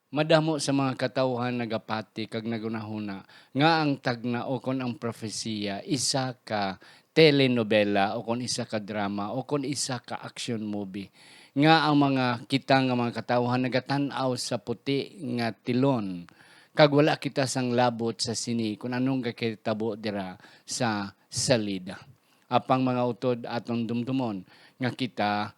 Madamo sa mga katawhan nagapati kag nagunahuna nga ang tagna o kon ang propesiya isa ka telenovela o kon isa ka drama o kon isa ka action movie nga ang mga kita nga mga katawhan nagatan-aw sa puti nga tilon kag wala kita sang labot sa sini kung anong kakitabo dira sa salida. Apang mga utod atong dumdumon nga kita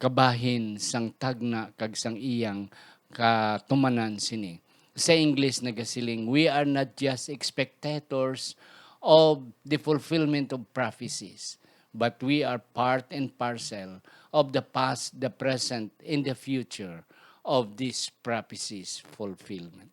kabahin sang tagna kag sang iyang katumanan sini. Sa English nagasiling, we are not just spectators of the fulfillment of prophecies, but we are part and parcel of the past, the present, and the future of these prophecies fulfillment.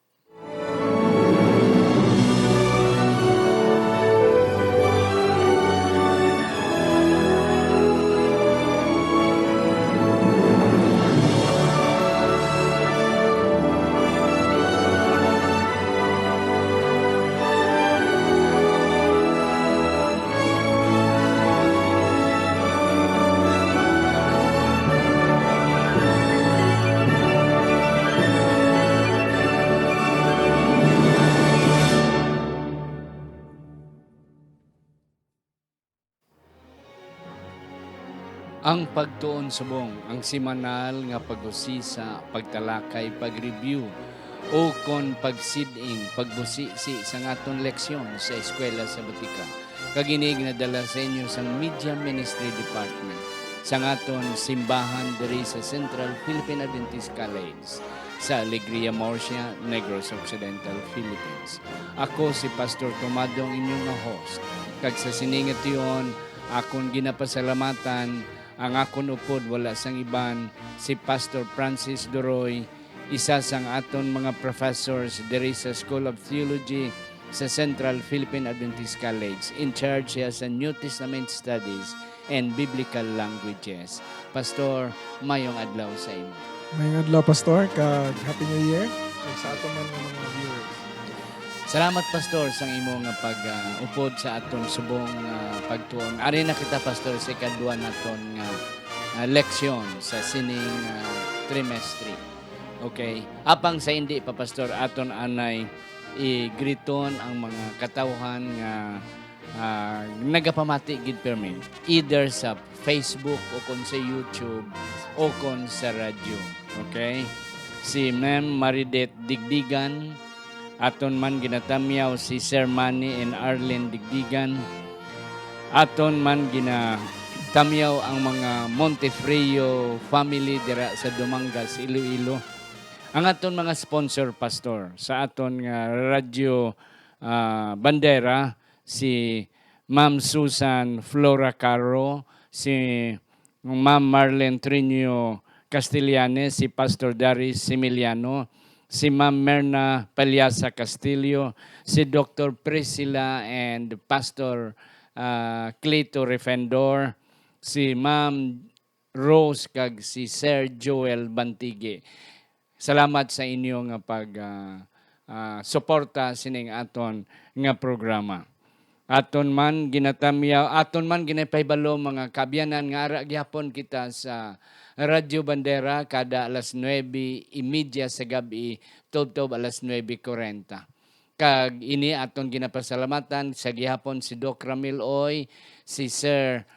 Ang pagtuon subong, ang simanal nga pag-usisa, pagtalakay, pag-review, o kon pagsiding, pagbusisi sa aton leksyon sa eskwela sa Batika. Kaginig na dala sa inyo sa Media Ministry Department sa aton simbahan diri sa Central Philippine Adventist College sa Alegria Murcia, Negros Occidental, Philippines. Ako si Pastor Tomadong inyong nga host. Kag sa siningat yun, akong ginapasalamatan ang akon upod wala sang iban si Pastor Francis Doroy, isa sang aton mga professors diri sa School of Theology sa Central Philippine Adventist College. In charge siya sa New Testament Studies and Biblical Languages. Pastor, mayong adlaw sa imo. Mayong adlaw, Pastor, kag Happy New Year kag sa ato man nga mga viewers. Salamat Pastor sa imo nga pag-upod sa aton subong pagtuon. Ari na kita Pastor sa ikadua naton nga leksyon sa sining trimestre. Okay. Apang sa hindi pa Pastor aton anay i-griton ang mga katawhan nga nagapamati gid permi either sa Facebook o kon sa YouTube o kon sa radyo. Okay? Si Ma'am Maridet Digdigan, aton man ginatamyaw si Sir Manny and Arlene Digdigan. Aton man ginatamyaw ang mga Montefrio family dira sa Dumangas, Iloilo. Ang aton mga sponsor pastor sa aton nga radyo Bandera, si Ma'am Susan Flora Caro, si Ma'am Marlene Trinio Castellanes, si Pastor Darius Similiano, si Ma'am Merna Palyasa Castillo, si Dr. Priscilla and Pastor Clito Refendor, si Ma'am Rose kag si Sir Joel Bantige. Salamat sa inyo nga suporta sining aton nga programa. Aton man ginatamyaw, aton man ginapahibalo mga kabyanan nga ara gyapon kita sa Radyo Bandera kada alas 9:30 sa gabi, tubtob alas 9:40. Kag ini aton ginapasalamatan sa gihapon si Doc Ramil Oy, si Sir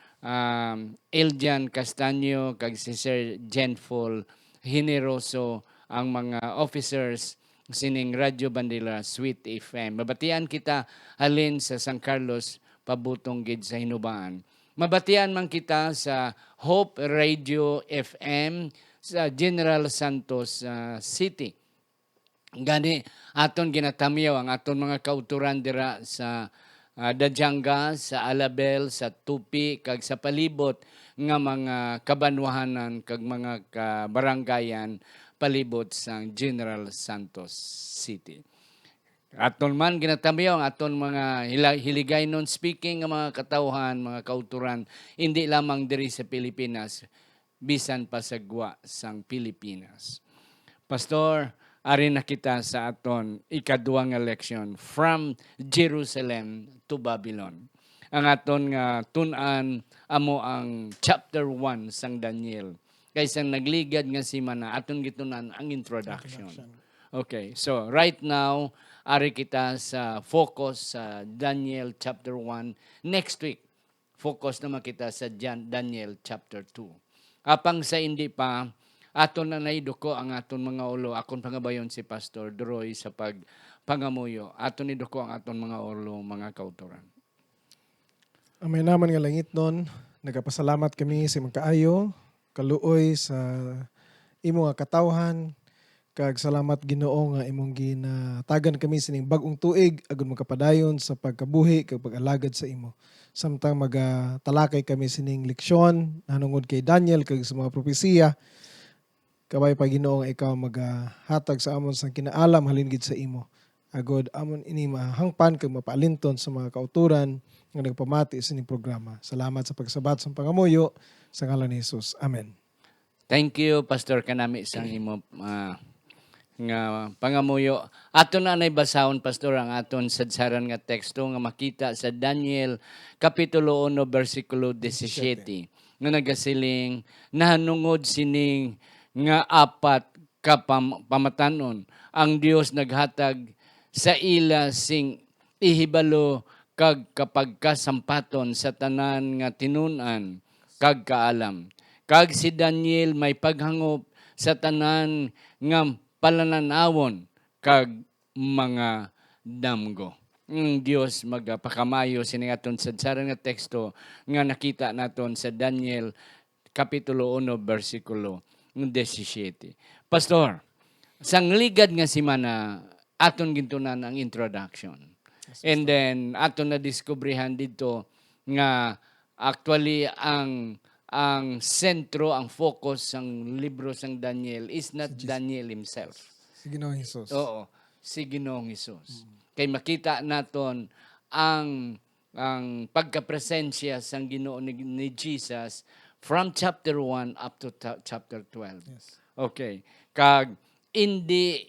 Eljan Castaño, kag si Sir Jenful Generoso, ang mga officers sining Radyo Bandera Sweet FM. Mabatian kita halin sa San Carlos, pabutong gid sa Hinubaan. Mabatian man kita sa Hope Radio FM sa General Santos City. Gani aton ginatamyaw ang aton mga kauturan dira sa Dajanga, sa Alabel, sa Tupi, kag sa palibot nga mga kabanwahanan kag mga kabarangayan palibot sa General Santos City. Aton man ginatamyaw ang aton mga hiligay non-speaking nga mga katawhan, mga kauturan, hindi lamang diri sa Pilipinas, bisan pa sa gwa sang Pilipinas. Pastor, ari na kita sa aton ikaduhang election from Jerusalem to Babylon. Ang aton nga tun-an amo ang chapter 1 sang Daniel. Kaysa nagligad nga si Mana, aton gitunan ang introduction. Okay, so right now, ari kita sa focus sa Daniel chapter 1. Next week, focus naman kita sa Daniel chapter 2. Apang sa hindi pa, aton na naiduko ang aton mga ulo, akon pangabayon si Pastor Droy sa pagpangamuyo. Aton iduko ang aton mga ulo, mga kauturan. Amay naman nga langit nun, nagapasalamat kami sa mga kaayo, kaluoy sa imo nga katawhan, kag salamat Ginoo nga imong ginatagan kami sining bag-ong tuig agon makapadayon sa pagkabuhi kag pag-alagad sa imo. Samtang magatalakay kami sining leksyon nanungod kay Daniel kag sa mga propesiya, kabay pa Ginoo nga ikaw magahatag sa amon sang kinaalam halin gid sa imo. Agod amon ini mahangpan kag mapaalinton sa mga kauturan nga nagpamati sining programa. Salamat sa pagsabat sa pangamuyo sa ngalan ni Jesus. Amen. Thank you, Pastor Kanami, sa imo nga pangamuyo. Aton na basahon, Pastor, ang aton sadsaran nga teksto nga makita sa Daniel Kapitulo 1, versikulo 17. Nga nagasiling, nahanungod sining nga apat ka pamatanon. Ang Dios naghatag sa ila sing ihibalo kag kapagkasampaton sa tanan nga tinunan kag kaalam. Kag si Daniel may paghangop sa tanan nga palananawon kag mga damgo. Ang Dios magpakamayo sining aton sadsaran nga teksto nga nakita naton sa Daniel Kapitulo 1, versikulo 17. Pastor, sang ligad nga simana aton gintunan ang introduction. And then aton na diskubrihan dito nga actually ang sentro, ang focus ng libro sang Daniel is not Daniel himself. Si Ginoong Jesus. Oo, si Ginoong Jesus. Kay makita naton ang pagkapresensya sang Ginoo ni Jesus from chapter 1 up to chapter 12. Yes. Okay. Kag hindi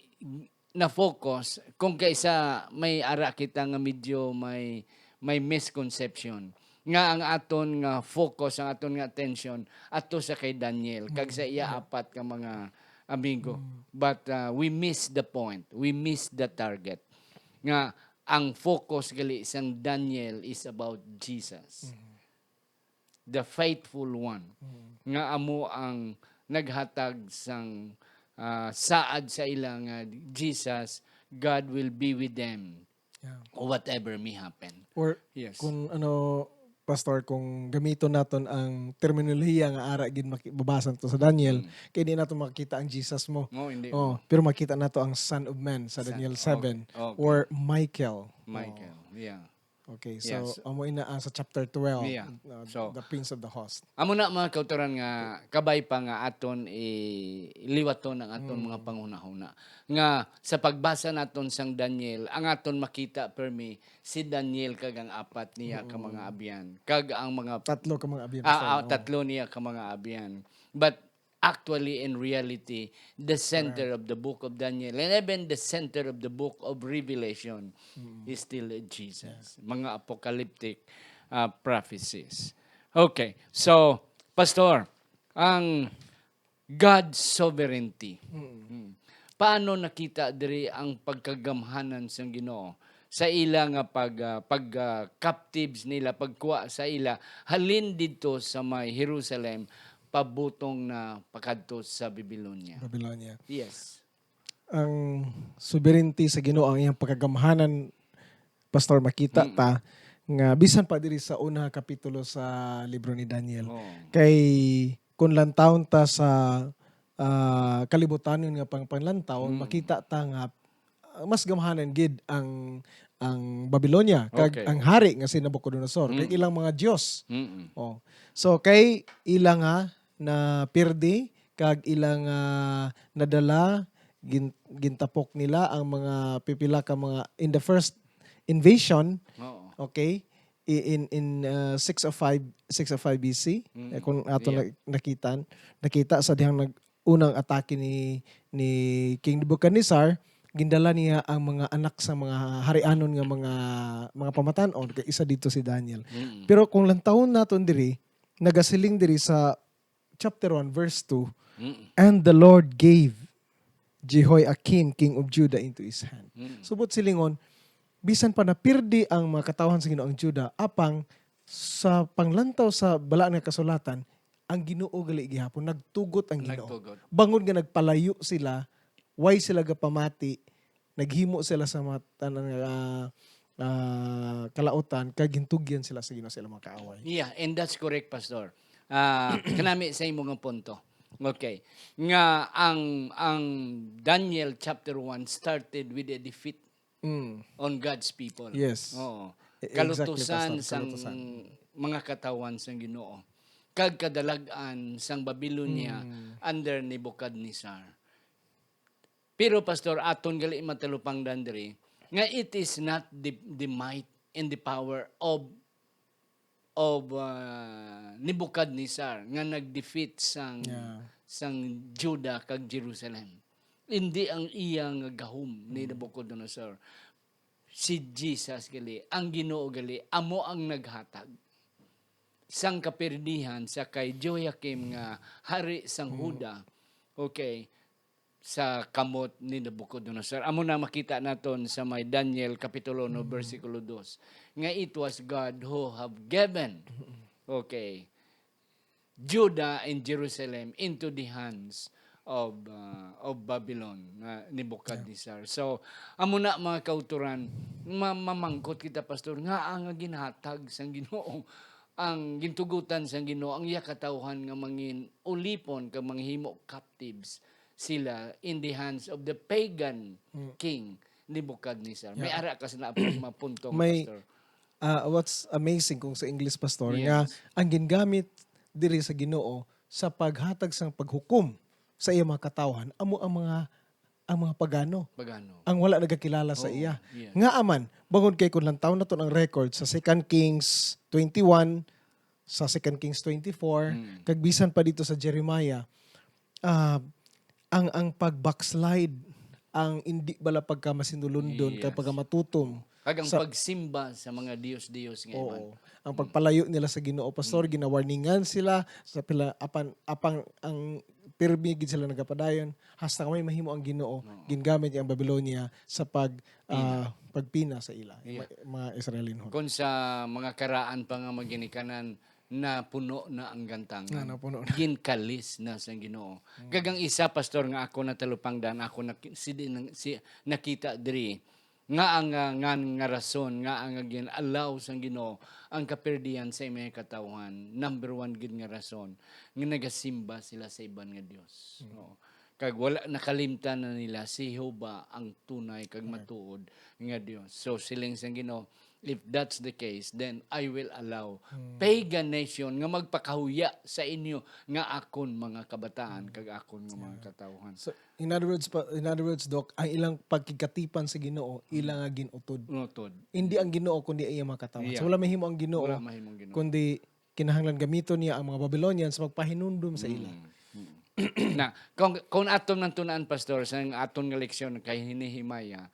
na focus kung kaisa may ara kita nga medyo may misconception nga ang aton nga focus, ang aton nga attention ato sa kay Daniel kag sa iya apat ka mga amigo, but we miss the point, we miss the target nga ang focus gali sang Daniel is about Jesus, the faithful one, nga amo ang naghatag sang saad sa ilang Jesus, God will be with them. Yeah. Whatever may happen. Or Yes. kung pastor, kung gamito naton ang terminolohiya nga ara gid mababasan to sa Daniel, kay di nato makita ang Jesus mo. No, hindi. Pero makita nato ang Son of Man sa Daniel 7 Okay. or Michael. Michael. Yeah. Okay, so Yes. amo ina sa chapter 12, Yeah. So, the Prince of the Host. amo na mga kauturan nga kabay pa nga aton iliwaton ang aton mga panghuna-huna. Nga sa pagbasa naton sang Daniel, ang aton makita permi si Daniel kag ang apat niya ka mga abyan. Kag ang mga Tatlo ka mga abyan. tatlo niya ka mga abyan. But actually, in reality, the center of the book of Daniel and even the center of the book of Revelation is still Jesus. Mga apocalyptic prophecies. Okay, so, Pastor, ang God's sovereignty. Paano nakita diri ang pagkagamhanan sa Ginoo sa ila nga captives nila, pagkuha sa ila halin dito sa may Jerusalem, pabutong na pakadto sa Babylonia. Yes. Ang sovereignty sa Ginoo, ang iyang pagkagamhanan, pastor, makita ta nga bisan pa diri sa una kapitulo sa libro ni Daniel. Kay kun lantawon ta sa kalibutanon nga pangpanlantaw, makita ta nga mas gamhanan gid ang Babylonia kag ang hari nga si Nabucodonosor kay ilang mga Dios. So kay ilang nga na pirdi kag ilang nadala gintapok nila ang mga pipila ka mga in the first invasion. Okay, in 605 BC kung ato nakita sa dihang unang atake ni King Nebuchadnezzar, gindala niya ang mga anak sa mga harianon nga mga pamatanon, kay isa dito si Daniel. Pero kung lantawon naton diri, nagasiling diri sa chapter 1 verse 2, and the Lord gave Jehoiakim, king of Judah, into his hand. Subot silingon, bisan pa napirdi ang mga katawhan sa Ginoo ang Juda, apang sa panglantaw sa bala nga kasulatan, ang Ginoo gali gihapon nagtugot ang Ginoo. Nagtugot. Bangon nga nagpalayo sila, way sila gapamati, naghimo sila sa mga tanan nga kalautan, kag gintugyan sila sa Ginoo sa ilang mga kaaway. Yeah, and that's correct, Pastor. Kanami sa imong punto. Okay. Nga ang Daniel chapter 1 started with a defeat on God's people. Yes. Oo. Exactly, Kalutusan Pastor, sang kalutusan. mga katawan sang Ginoo. Kag kadalagan sang Babylonia under Nebuchadnezzar. Pero Pastor, aton gali matalupang dandri, nga it is not the might and the power of Nebuchadnezzar nga nag-defeat sang Judah kag Jerusalem. Hindi ang iyang gahom ni Nebuchadnezzar. Si Jesus gali, ang Ginoo gali, amo ang naghatag sang kaperdihan sa kay Jehoiakim nga hari sang Huda. Okay, sa kamot ni Nebuchadnezzar. Amo na makita naton sa may Daniel kapitulo 1 versikulo 2 nga it was God who have given Judah and Jerusalem into the hands of Babylon na Nebuchadnezzar. So amo na mga kauturan mamangkot kita pastor nga ang ginhatag sang Ginoo ang gintugutan sang Ginoo ang iya katawhan nga mangin ulipon kag manghimo captives sila in the hands of the pagan king Nebuchadnezzar. May ara ka sa mapunto May pastor. What's amazing kung sa English pastor Yes. nga ang gingamit diri sa Ginoo sa paghatag sang paghukom sa iya mga katawhan amo ang mga pagano Pagano. ang wala nagakilala sa iya. yes. Nga aman, bangod kay kung lantaw na to ang record sa 2 Kings 21, sa 2 Kings 24, kag bisan pa dito sa Jeremiah, ang pag-backslide, ang hindi bala pagka masinulundon, Yes. kag pagka matutom, Kag ang pagsimba sa mga Diyos nga iman. oo, ang pagpalayo nila sa Ginoo pastor, ginawarningan sila sa pila apang ang pirmi gid sila nagapadayon hasta may mahimo ang Ginoo gingamit ang Babylonia sa pagpina sa ila mga Israelinhon. Kung sa mga karaan pa nga maginikanan na puno na ang gantang. Napuno na. Ginkalis na sa Ginoo. Kagang isa pastor nga ako natalupangdan ako nakita diri nga ang rason nga ang gin-allow sang Ginoo ang kaperdian sa mga katawhan. Number 1 gid nga rason nga nagasimba sila sa iban nga Dios. No. Kag wala nakalimtan na nila si Jehova ang tunay kag matuod nga Dios. So siling sang Ginoo, if that's the case, then I will allow pagan nation nga magpakahuya sa inyo nga akon mga kabataan kag akon nga mga katawhan. So in other words Doc, ang ilang pagkikatipan sa Ginoo ilang nga ginutod. Unotod. Hindi ang Ginoo kundi ang iyang mga katawhan. So wala mahimo ang Ginoo Wala mahimong Ginoo. kundi kinahanglan gamiton niya ang mga Babylonians magpahinundom sa ila. Na kung aton nang tunaan pastor sa aton nga leksyon kay hinihimaya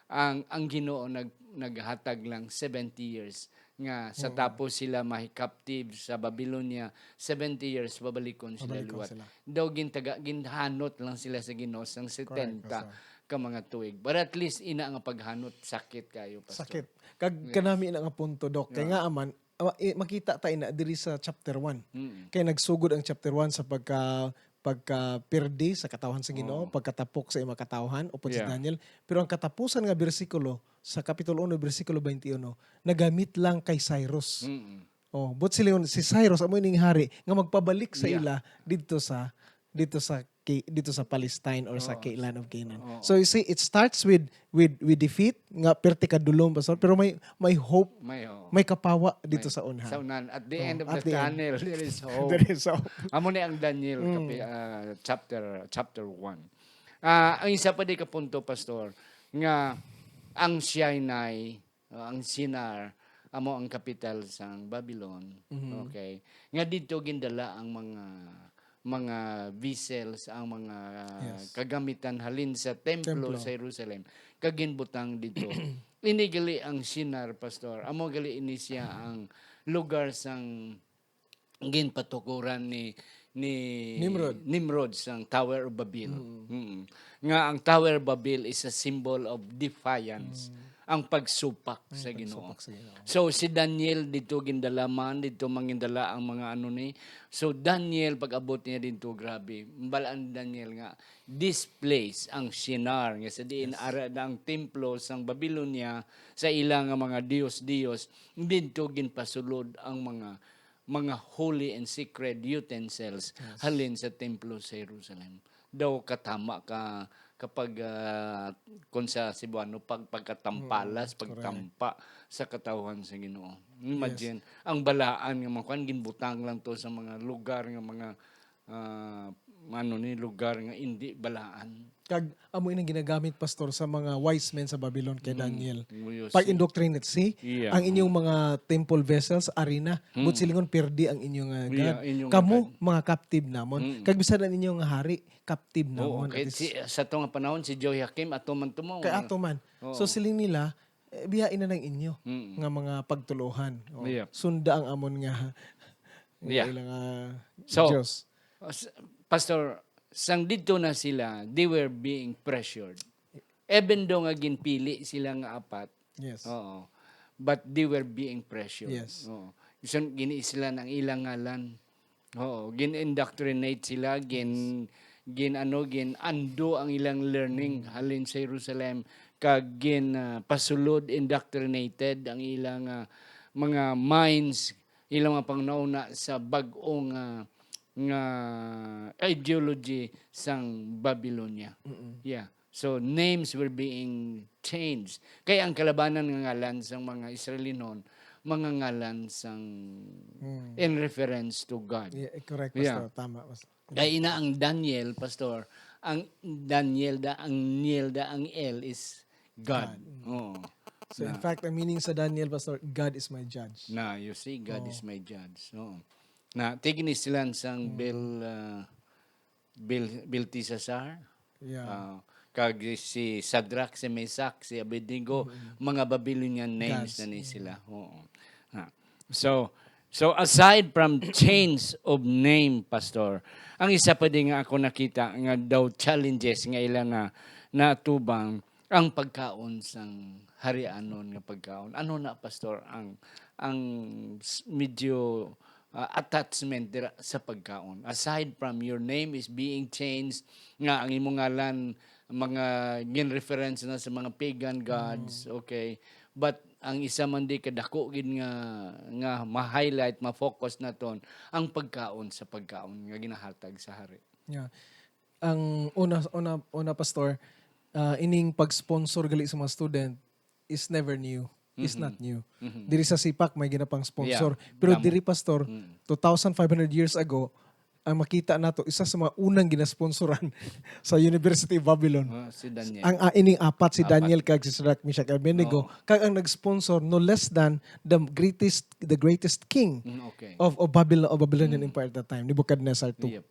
ang Ginoo naghatag lang 70 years nga sa tapos sila mahi-captive sa Babylonia 70 years babalikon sila liwat. Daw ginhanot lang sila sa Ginoo sang 70 ka mga tuig. But at least ina nga paghanot sakit kayo pastor. Sakit. Kag kanami na nga punto Doc. Kay nga aman makita tayo na diri sa chapter 1. Kay nagsugod ang chapter 1 sa pagka-pirdi sa katawhan sa Ginoo, pagkatapok sa imong katawhan upod si Daniel. Pero ang katapusan nga bersikulo sa kapitulo 1 bersikulo 21 nagamit lang kay Cyrus. But si Cyrus amo ning hari nga magpabalik sa ila dito sa Palestine or sa land of Canaan. So you see, it starts with defeat nga perti kadulom pastor, pero may hope, may kapawa dito sa unahan. Sa unahan. At the end of at the the tunnel, there is hope. There is hope. Amo ni ang Daniel chapter 1. Ang isa pa di ka punto pastor nga ang Sinai, ang Sinar amo ang kapital sang Babylon. Okay. Nga dito gindala ang mga vessels, ang mga kagamitan halin sa templo sa Jerusalem kaginbutang dito. Inigali ang Sinar pastor. Amo gali ini siya ang lugar sang ginpatukuran ni Nimrod. sang Tower of Babel. Nga ang Tower of Babel is a symbol of defiance, ang pagsupak sa Ginoo. Sa Ginoo. So si Daniel dito gindalaman, dito mangindala ang mga ano ni. So Daniel pag-abot niya dito, grabe. Balaan Daniel nga this place ang Shinar nga sa diin ara na ang templo sang Babylonia sa ilang nga mga Diyos dito ginpasulod ang mga holy and sacred utensils halin sa templo sa Jerusalem. Daw katama ka kapag kung sa Cebuano pagkatampalas, pagtampa sa katawhan sa Ginoo. Imagine ang balaan nga mga ginbutang lang to sa mga lugar nga mga lugar nga hindi balaan. Kag amo inang ginagamit pastor sa mga wise men sa Babylon kay Daniel. Yes. Pag indoctrinate Yeah. ang inyong mga temple vessels arena, but silingon perdi ang inyong God. Yeah, inyong Kamo mga captive namon. Kag bisan ang inyong hari captive Oo, namon. kay sa to nga panahon si Joachim ato man tumo. Kay ato man. So siling nila biyain na ng inyo Mm. nga mga pagtuluhan. Yeah. Sunda ang amon nga Yeah. ilang So, Diyos. Pastor, sang dito na sila, they were being pressured. Even though nga ginpili sila nga apat, Yes. oo, but they were being pressured. Yes. Oo. So, gini sila ng ilang ngalan. Oo, gin-indoctrinate sila, gin-ando ang ilang learning halin sa Jerusalem, kag pasulod, indoctrinated ang ilang mga minds, ilang mga pangnauna sa bag-ong nga ideology sang Babylonia. Yeah. So names were being changed. Kaya ang kalabanan nga ngalan sang mga Israeli noon, mga ngalan sang in reference to God. Yeah, correct Yeah. pastor. Tama pastor. Kaya ina ang Daniel, pastor, ang Daniel ang L is God. Oo. So in fact, ang meaning sa Daniel pastor, God is my judge. Na, you see, God is my judge. Oo. Na, tiginis sila sang Belteshazzar, Yeah. kag si Shadrach, si Meshach, si Abednego, mga Babylonian names na ni sila. Oo. So aside from change of name, pastor, ang isa pa din nga ako nakita nga daw challenges nga ilang nga natubang ang pagkaon sang harianon nga pagkaon. Ano na pastor ang medyo attachment dira sa pagkaon. Aside from your name is being changed, nga ang imong ngalan mga gin-reference na sa mga pagan gods, okay? But ang isa man di kadako gid nga ma-highlight, ma-focus naton ang pagkaon sa pagkaon nga ginahatag sa hari. Yeah. Ang una pastor, ining pag-sponsor gali sa mga student is never new. Is not new. Diri sa Sipak may ginapang sponsor. Yeah. Pero Damo. diri pastor, 2,500 years ago, ang makita nato isa sa mga unang ginasponsoran sa University of Babylon. Si Daniel. Ang ining apat si Daniel kag si Shadrach, Meshach, Abednego, kag ang nag-sponsor no less than the greatest king Okay. of Babylonian Empire at that time, Nebuchadnezzar II. Yep.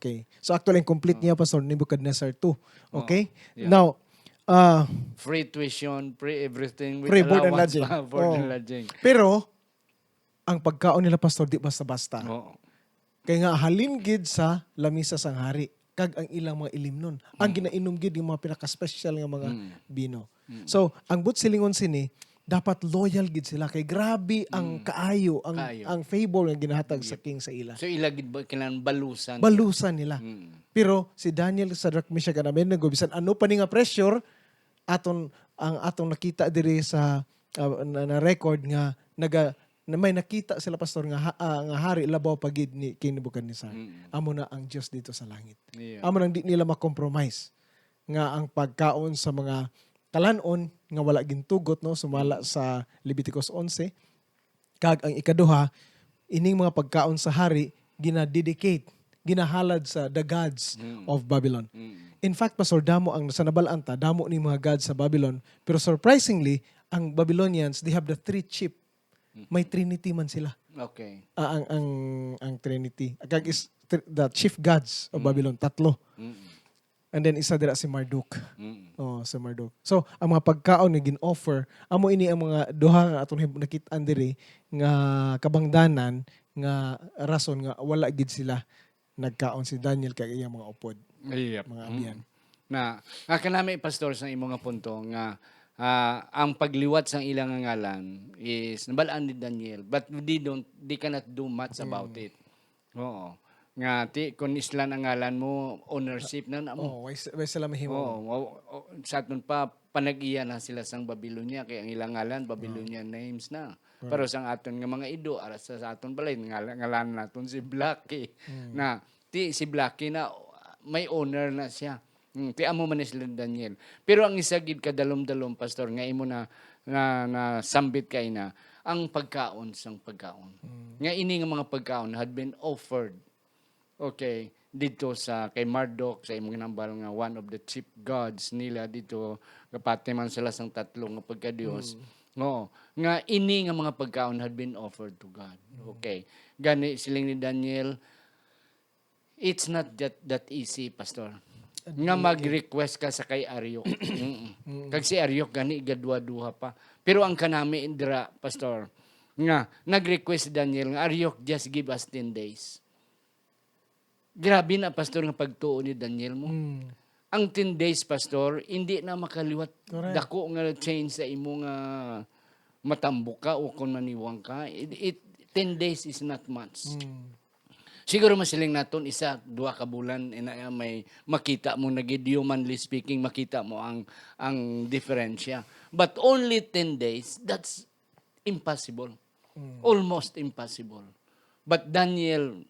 Okay. So actually ang complete niya pastor Nebuchadnezzar II. Okay? Yeah. Now, Free tuition, free everything with Free board and allowance lodging. pa, board and Oh. lodging. pero ang pagkaon nila pastor di basta-basta. Oo. Kaya nga halin gid sa lamisa sang hari kag ang ilang mga ilim nun. Ang ginainom gid yung mga pinaka-special nga mga bino. So, ang silingon sini, dapat loyal gid sila kay grabe ang kaayo, ang favor nga ginahatag sa king sa ila. So ilagid ba kailangan balusan? Balusan nila. Pero si Daniel, Shadrach, Meshach, and Abednego, bisan ano pa ni nga pressure, atong nakita diri sa na record nga na may nakita sila pastor nga nga hari labaw pagid ni King Nebuchadnezzar. Amo na ang Dios dito sa langit. Yeah. Amo nang di nila ma-compromise nga ang pagkaon sa mga kalanon nga wala gintugot no sumala sa Leviticus 11 kag ang ikaduha ining mga pagkaon sa hari gina-dedicate ginahalad sa the gods of Babylon. In fact, pastor, damo ang sa nabalaan ta, damo ni mga gods sa Babylon, pero surprisingly, ang Babylonians, they have the three chief. May trinity man sila. Okay. Ang trinity. Kag is the chief gods of Babylon, tatlo. And then isa dira si Marduk. Oh, si Marduk. So, ang mga pagkaon na gin-offer, amo ini ang mga duha nga atong nakit-an diri nga kabangdanan nga rason nga wala gid sila nagkaon si Daniel kay iyang mga upod, Yep. mga abyan. Na nga kanami pastor sa imo nga punto nga ang pagliwat sang ilang nga ngalan is nabalaan ni Daniel but they cannot do much about it. Oo. Nga kung islan ang ngalan mo ownership na mo. Oh, why sila mahimo? Sa aton pa panag-iya na sila sang Babylonia kay ang ilang ngalan Babylonian names na. Pero sang aton nga mga ido ara sa aton balay ngalan naton si Blackie na si Blackie na may owner na siya. Kaya amo man ni sila Daniel. Pero ang isa gid kadalom-dalom pastor nga imo na sambit kay na ang pagkaon sang pagkaon. Nga ini nga mga pagkaon had been offered. Okay, dito sa kay Marduk sa imong ginambal nga one of the chief gods nila dito kapati man sila sang tatlo nga pagka-Dios. No, nga ini nga mga pagkaon had been offered to God. Okay. Gani siling ni Daniel, it's not that easy, pastor. Nga mag-request ka sa kay Aryok. Kag si Aryok gani gadwa-duha pa. Pero ang kanami indra, pastor, nga nag-request si Daniel nga Aryok, just give us 10 days. Grabe na, pastor, nga pagtuo ni Daniel mo. Ang 10 days, pastor, hindi na makaliwat. Correct. Dako nga change sa imo nga matambok ka o kung maniwang ka. 10 days is not much. Siguro masiling naton isa, 2 ka bulan may makita mo na humanly speaking, makita mo ang diferensya. But only 10 days, that's impossible. Almost impossible. But Daniel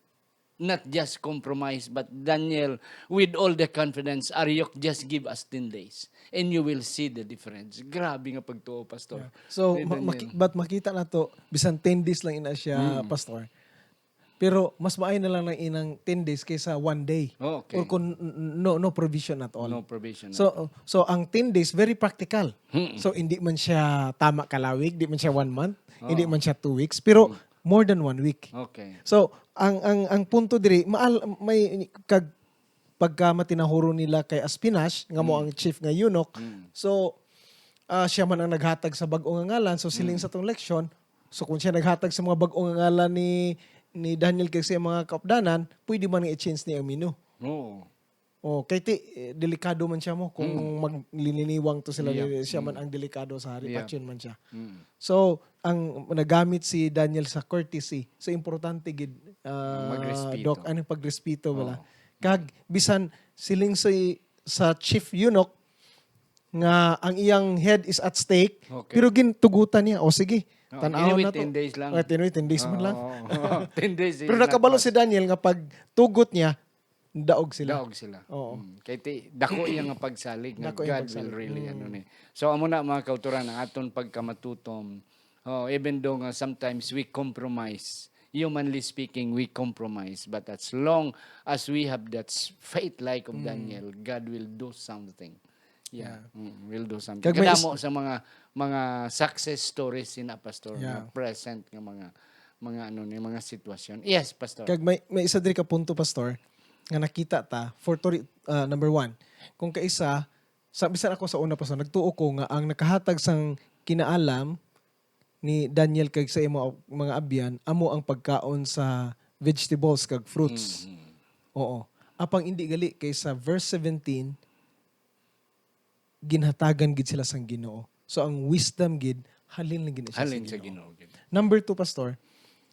not just compromise, but Daniel, with all the confidence, Aryok, just give us 10 days. And you will see the difference. Grabe nga pagtuo, pastor. So, Ni Daniel. but makita na to, bisan 10 days lang ina siya, pastor. Pero mas maayo na lang ng inang 10 days kaysa 1 day. Oh, okay. Or kung no provision at all. No provision. So ang 10 days very practical. So hindi man siya tama kalawig, hindi man siya 1 month, hindi man siya 2 weeks, pero more than 1 week. Okay. So ang punto diri may pagka matinahuro nila kay Aspinash nga mo ang chief nga eunuch. So siya man ang naghatag sa bag-o nga ngalan, so siling sa tong leksyon. So kung siya naghatag sa mga bag-o nga ngalan ni Daniel kay sa mga kaupdanan, pwede man nga i-change ni ang menu. Oh, kay delikado man siya mo kung magliliniwang to sila siya man ang delikado sa hari patyon man siya. So, ang nagamit si Daniel sa courtesy, so importante gid Magrespeto. anong pagrespeto wala. Kag bisan siling sa chief eunuch nga ang iyang head is at stake, pero gintugutan niya, o sige, tanaw na to. 10 days lang. 10 days man lang. 10 days. Pero nakabalo si Daniel nga pag tugot niya, daog sila. Daog sila. Oo. Kaya dako iya nga pagsalig nga Dako iyang God will pagsalig. really ano ni. So amo na mga kauturan ang aton pagkamatutom. Even though nga sometimes we compromise. Humanly speaking, we compromise. But as long as we have that faith like of Daniel, God will do something. Yeah. Will do something. Kag may Kadamo sa mga success stories sina pastor Yeah. na present nga mga ano ni mga sitwasyon. Yes, pastor. Kag may isa diri ka punto, pastor, nga nakita ta for number 1. Kung kaisa, bisan ako sa una, pastor, nagtuo ko nga ang nakahatag sang kinaalam ni Daniel kag sa imo mga abyan, amo ang pagkaon sa vegetables kag fruits. Oo. Apang hindi gali kay sa verse 17, ginhatagan gid sila sang Ginoo. So ang wisdom gid halin lang gid siya Halin sa sa Ginoo. Ginoo. Number 2, pastor,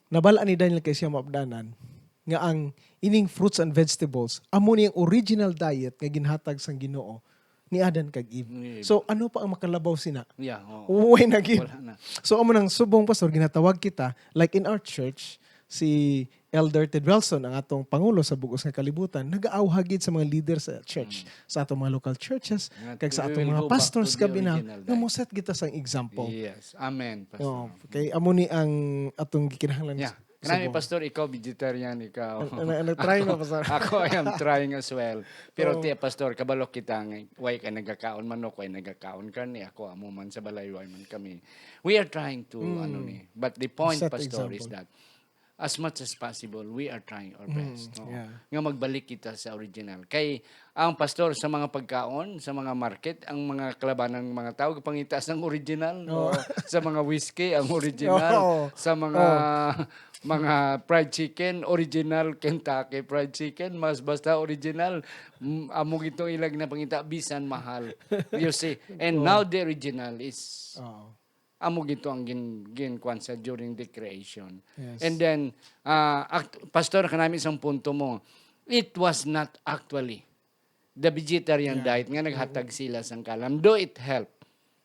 nabalaan ni Daniel kay siya maabdanan nga ang ining fruits and vegetables amo niyang original diet nga ginhatag sang Ginoo ni Adan kag Eve. Ni Eve. So ano pa ang makalabaw sina? Yeah, oo. Uway na gid. Wala na. So amo nang subong, pastor, ginatawag kita like in our church si Elder Ted Wilson, ang atong pangulo sa bugos nga kalibutan, nag-aawhagid sa mga leader sa church, sa atong mga local churches, kag sa We atong will mga go back pastors to the kabina, original nga mo set kita sang example. Yes. Amen, pastor. Oh, kay amo ni ang atong gikinahanglan. Yeah. Kanami, pastor, ikaw vegetarian, ikaw. Try mo, pastor. Ako, I am trying as well. Pero tiya, pastor, kabalok kita nga, way ka nagkakaon manok, way nagkakaon karne, ako, amo man sa balay, way man kami. We are trying to, ano ni. But the point, Set pastor, example. is that as much as possible, we are trying our best. No? yeah. Nga magbalik kita sa original. Kay ang pastor sa mga pagkaon, sa mga market, ang mga kalabanan ng mga tao, pangitaas ng original. O, sa mga whiskey, ang original. Oo. Sa mga mga fried chicken, original Kentucky fried chicken, mas basta original. Amo gitong ilag na pangita, bisan mahal. You see. And now the original is Oo. amo gito ang ginkuansa during the creation. Yes. And then, pastor, kanami isang punto mo, it was not actually the vegetarian diet nga naghatag sila sang kalam. Though it helped,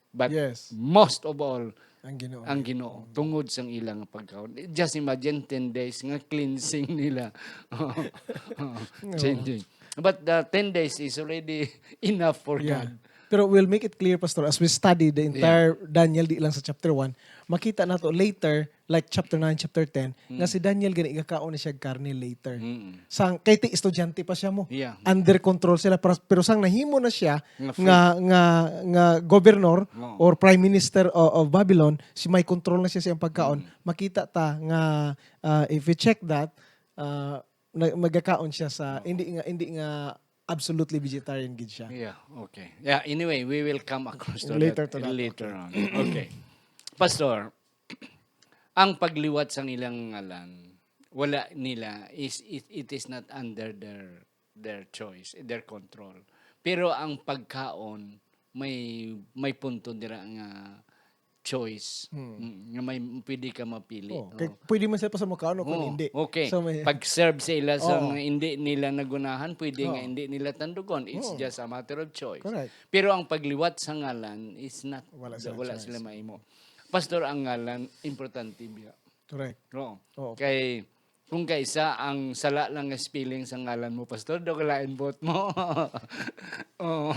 but Yes. most of all, Ang Ginoo. ang Ginoo tungod sang ilang pagkaon. Just imagine 10 days nga cleansing nila. Changing. But the 10 days is already enough for Yeah. God. Pero we'll make it clear, Pastor, as we study the entire Daniel, di lang sa chapter 1, makita na to later, like chapter 9, chapter 10, nga si Daniel gani igakaon na siya karne later. Mm. Sang kay ti estudyante pa siya mo. Yeah. Under control sila pero sang nahimo na siya Nga free. nga governor Oo. or prime minister of Babylon, si may control na siya sa iyang pagkaon. Makita ta nga if you check that magakaon siya sa hindi nga absolutely vegetarian gid siya. Yeah, okay. Yeah, anyway, we will come across to Later that to that, later on. Okay. Pastor, ang pagliwat sang ilang ngalan, wala nila it is not under their choice, their control. Pero ang pagkaon may punto dira nga choice. Nga may pwede ka mapili. Oh, kay pwede man sila pa sa makaon kung Oo, hindi. Okay. So, may, Pag-serve sila sa Oo. hindi nila nagunahan, pwede nga Oo. hindi nila tandugon. It's Oo. just a matter of choice. Correct. Pero ang pagliwat sa ngalan is not, Wala wala silang sila choice. maimo. Pastor, ang ngalan, importante biya. correct. Oo. Oo. Kay, kung kaisa, ang sala lang nga spelling sa ngalan mo, Pastor, dogalain bot mo. Oo.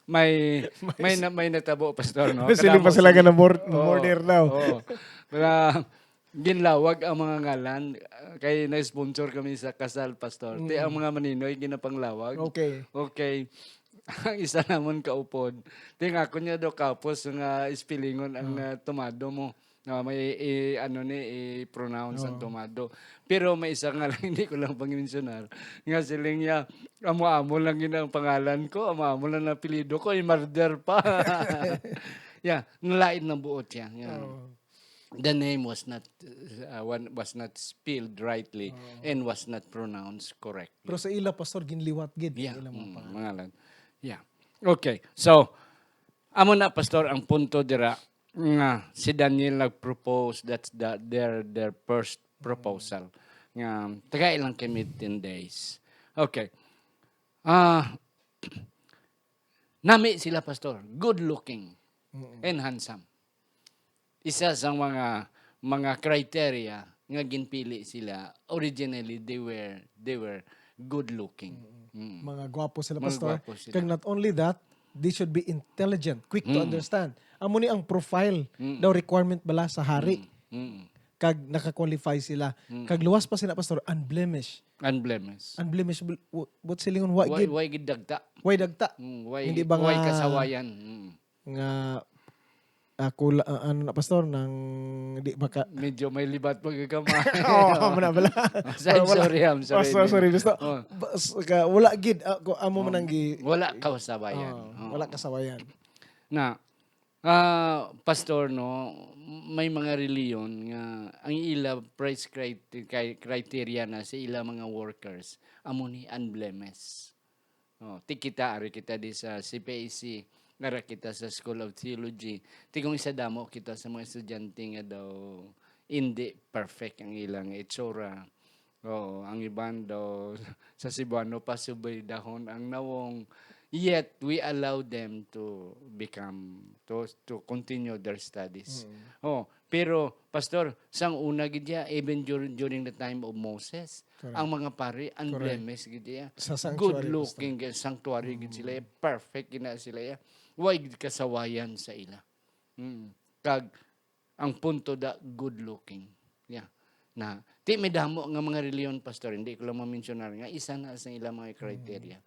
may natabo, Pastor, no? Sila pa Kadamo sila sila- nga na Oo. border now. Oo. Kaya ginlawag ang mga ngalan. Kay na-sponsor kami sa kasal, Pastor. Ti ang mga maninoy, ginapanglawag. Okay. Okay. Ang isa namon kaupod. Ti nga ako niya do kapos nga spellingon ang tomado mo. May i-pronounce ang tomado. Pero may isa nga lang, hindi ko lang pang-mentionar. Nga siling niya, amo-amo lang yun ang pangalan ko, amo-amo lang ang apelido ko, murder pa. Yeah, nalain ng buot yan. Yeah. The name was not spelled rightly and was not pronounced correctly. Pero sa ila pastor ginliwat gid Yeah, ila mga pangalan. mangalan. Yeah. Okay. So, amo na pastor ang punto dira nga si Daniel nag-propose, that's their first proposal. Nga taga ilang kami 10 days. Okay. Nami sila pastor, good looking and handsome. Isa sa mga criteria nga ginpili sila, originally they were good looking. Mga gwapo sila Mga pastor. gwapo sila. Kag not only that, they should be intelligent, quick to understand. Amo ni ang profile daw requirement bala sa hari. Mm. Kag naka-qualify sila. Kag luwas pa sila pastor unblemished. Unblemished. Unblemished what silingon wa gid. Why gid dagta? Way dagta. Why Hindi ba why nga- kasawayan? Nga ako ano na pastor nang di maka Medyo may libat pagkakama. Oh, na bala. Sorry, I'm sorry. Sorry, gusto. Oh. Wala gid ako amo man ang gi Wala kasawayan. wala kasawayan. Na pastor no, may mga reliyon nga ang ila price criteria na sa ila mga workers amo ni unblemished. Ti kita ari kita di sa CPAC, ngara kita sa School of Theology. Ti kung isa damo kita sa mga estudyante nga daw hindi perfect ang ilang itsura. Ang iban daw sa Cebuano pa subay dahon ang nawong. Yet we allow them to to continue their studies. Pero pastor, sang una gidya even during the time of Moses, Correct. ang mga pari unblemished gidya. Sa sanctuary, Good looking sanctuary gid sila, perfect gina sila ya. Why gid kasawayan sa ila. Kag ang punto da good looking. Yeah. Na ti may damo nga mga reliyon pastor, hindi ko lang ma-mentionar nga isa na sa ilang mga criteria.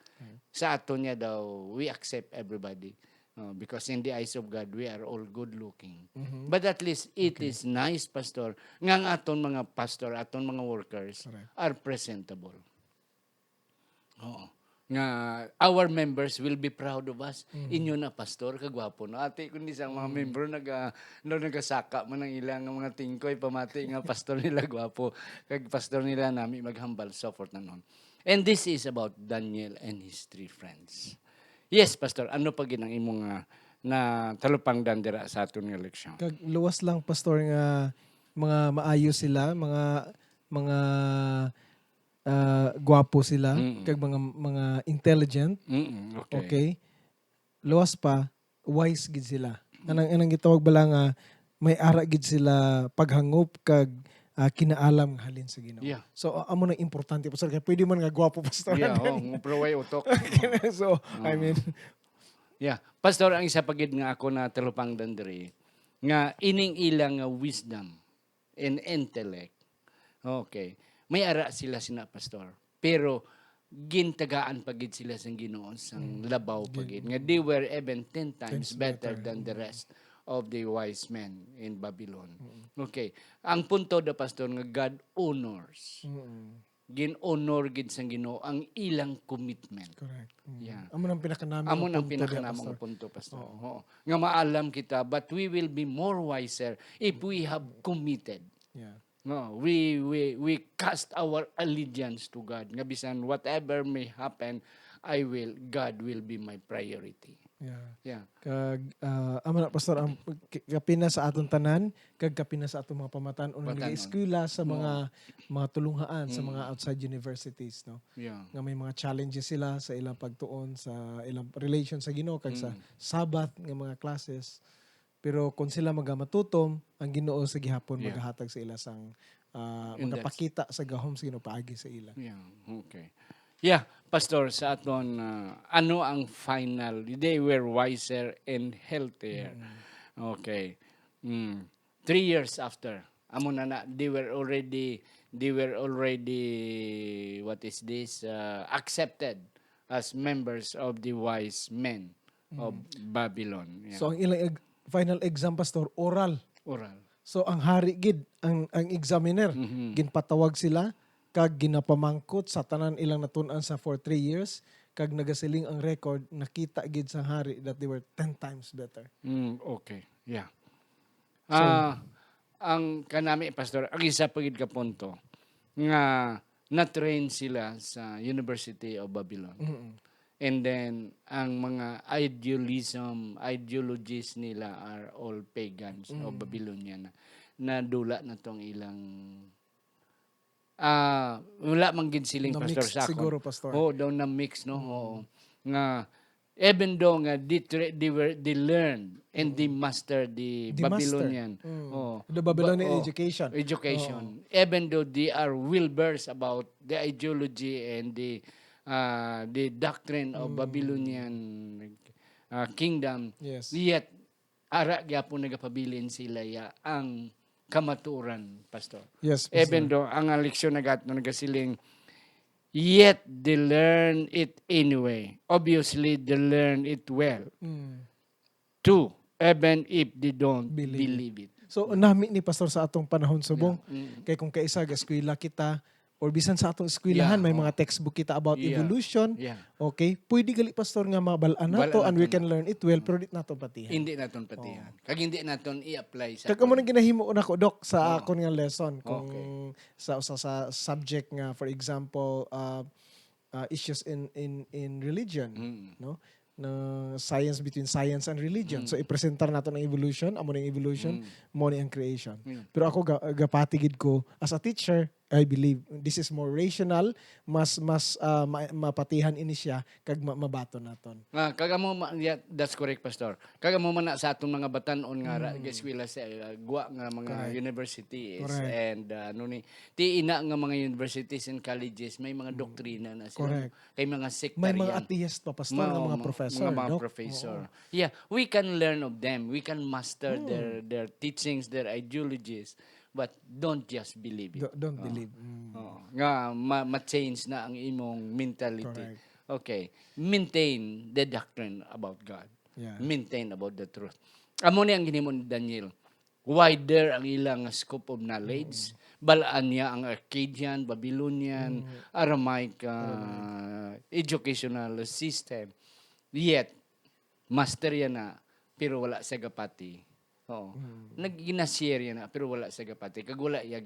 Sa ato niya daw we accept everybody Because in the eyes of God, we are all good-looking. But at least it is nice, Pastor, nga ang aton mga pastor, aton mga workers Correct. are presentable. Oo. Nga our members will be proud of us. Inyo na pastor kagwapo no. Ate kundi sa mga member nagasaka man ang ilang mga tingkoy pamati nga pastor nila gwapo kag pastor nila nami maghambal so forth na nun. And this is about Daniel and his 3 friends. Yes, pastor, ano pa ginang imong na talupang dandira sa aton nga leksyon? Kag luwas lang pastor nga mga maayo sila, mga gwapo sila, kag mga intelligent, Okay. okay? Luwas pa, wise gid sila. Anang gitawag bala nga may ara gid sila paghangop kag kinaalam nga halin sa Ginoo. Yeah. So amo na importante pastor kay pwede man nga gwapo pastor. Yeah, ngupraway utok. So I mean, Yeah. Pastor, ang isa pagid nga ako na talupang dandiri, nga ining ilang nga wisdom and intellect. Okay. May ara sila sina pastor. Pero gintagaan pagid sila sa Ginoo sang labaw pagid. Nga they were even 10 times better than the rest of the wise men in Babylon. Okay. Ang punto da pastor nga God honors. Gin-honor gid sang Ginoo ang ilang commitment. correct. Yeah. Amo nang pinakanami Amo nang punto pinakanamang diya, pastor. punto, Pastor. Oo. Nga maalam kita, but we will be more wiser if we have committed. Yeah. No, we cast our allegiance to God. Nga bisan whatever may happen, God will be my priority. Yeah. Yeah. Kag amo na pastor ang kapina sa aton tanan, kag kapina sa atong mga pamatan-on nga Patanon. eskwela sa mga tulunghaan sa mga outside universities, no. Yeah. Nga may mga challenges sila sa ilang pagtuon sa ilang relation sa Ginoo kag sa Sabbath nga mga classes. Pero kung sila magamatutom, ang Ginoo sa gihapon Yeah. magahatag sa ila sang And magapakita sa gahom sa Ginoo paagi sa ila. Yeah, okay. Yeah, Pastor, sa aton, ano ang final? They were wiser and healthier. Okay. 3 years after, amo na they were already, what is this, accepted as members of the wise men of Babylon. Yeah. So ang ilang final exam pastor oral. Oral. So ang hari gid ang examiner ginpatawag sila kag ginapamangkot sa tanan ilang natun-an sa for 3 years kag nagasiling ang record nakita gid sa hari that they were 10 times better. Okay. Yeah. Ang kanami pastor, ang isa pagid ka punto nga na-train sila sa University of Babylon. And then ang mga ideologies nila are all pagans o Babylonian na dula na tong ilang wala man gid siling Na pastor mix sa akon. siguro pastor. Oo, daw na mix no. Oo. Nga even though nga they learned and they mastered the Babylonian. Oo. The Babylonian Oo. education. Education. Even though they are well versed about the ideology and the doctrine of Babylonian kingdom, Yes. yet ara gyapon nagapabilin sila ang kamaturan, pastor. Yes, pastor. Even though ang leksyon nagasiling, yet they learn it anyway. Obviously, they learn it well. Too, even if they don't believe it. So nami ni pastor sa atong panahon subong kay kung kaisa ga eskwela kita or bisan sa atong eskwelahan may mga textbook kita about evolution. Yeah. Okay, pwede gali pastor nga mabalaan nato Balaan and we nato can learn it well pero di nato patihan. Hindi naton patihan. Kag hindi naton i-apply sa Kag amo nang ginahimo nako dok sa akon nga lesson kung Okay. sa subject nga for example issues in religion, no? Na science between science and religion. So ipresentar nato ng evolution, amo ng evolution, mo ni ang creation. Pero ako gapatigid ko as a teacher, I believe this is more rational, mas mapatihan ini siya kag mabato naton. That's correct, pastor. Kagamo man na sa atong mga batan-on nga eskwela sa guwa nga mga universities Correct. and ti ina nga mga universities and colleges may mga doktrina na sila. Correct. Kay mga May sectarian. mga atheist pa pastor nga mga professor, Mga Dok. professor. Yeah, we can learn of them. We can master their teachings, their ideologies. But don't just believe it. Don't believe. Nga ma-change na ang imong mentality. Correct. Okay. Maintain the doctrine about God. Yeah. maintain about the truth. Amo ni ang ginimo ni Daniel. Wider ang ilang scope of knowledge. Balaan niya ang Akkadian, Babylonian, Aramaic educational system. Yet, master yan na, pero wala sa gapati. Oo. Nagginashare yan na, pero wala sa gapati. Kag wala iya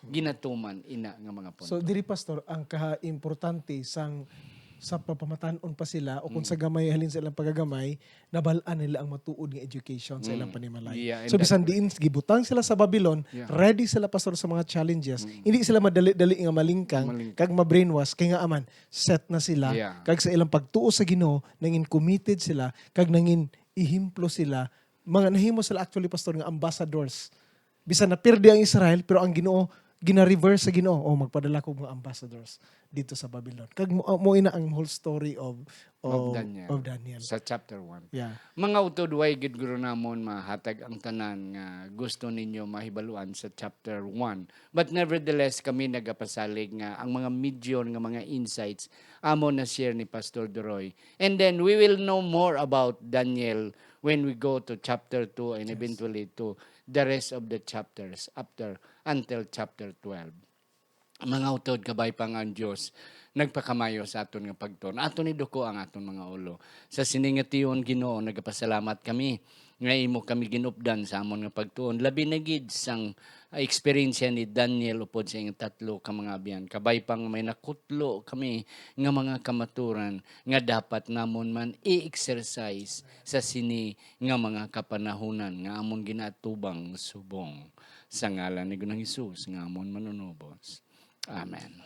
ginatuman ina nga mga punto. So diri pastor ang kaha-importante sa papamatanon pa sila o kung sa gamay halin sa ilang pagagamay nabalaan nila ang matuod nga education sa ilang panimalay. Yeah, and So bisan diin gibutang sila sa Babylon, ready sila pastor sa mga challenges. Hindi sila madali-dali nga malingkang kag ma-brainwash kay nga aman set na sila Yeah. kag sa ilang pagtuo sa Ginoo nangin committed sila kag nangin ihimplo sila mga nahimo sila actually pastor nga ambassadors. Bisan na pirdi ang Israel pero ang Ginoo gina-reverse sa Ginoo magpadala ko mga ambassadors dito sa Babylon. Kag mo ina ang whole story of Daniel. Sa chapter 1. Yeah. Mga utod way gid guro namon mahatag ang tanan nga gusto ninyo mahibaluan sa chapter 1. But nevertheless kami nagapasalig nga ang mga medyon nga mga insights amo na share ni Pastor Duroy. And then we will know more about Daniel when we go to chapter 2 and eventually to the rest of the chapters until chapter 12. Mga utod kabay pang ang Dios nagpakamayo sa aton nga pagton. Aton ni duko ang aton mga ulo. Sa siningation Ginoo nagapasalamat kami nga imo kami ginupdan sa amon nga pagtuon. Labi na gid sang experience ni Daniel upod sa ing tatlo ka mga biyan. Kabay pang may nakutlo kami nga mga kamaturan nga dapat namon man i-exercise sa sini nga mga kapanahunan nga amon ginatubang subong sa ngalan ni Gunang Hesus nga amon manunubos. Amen.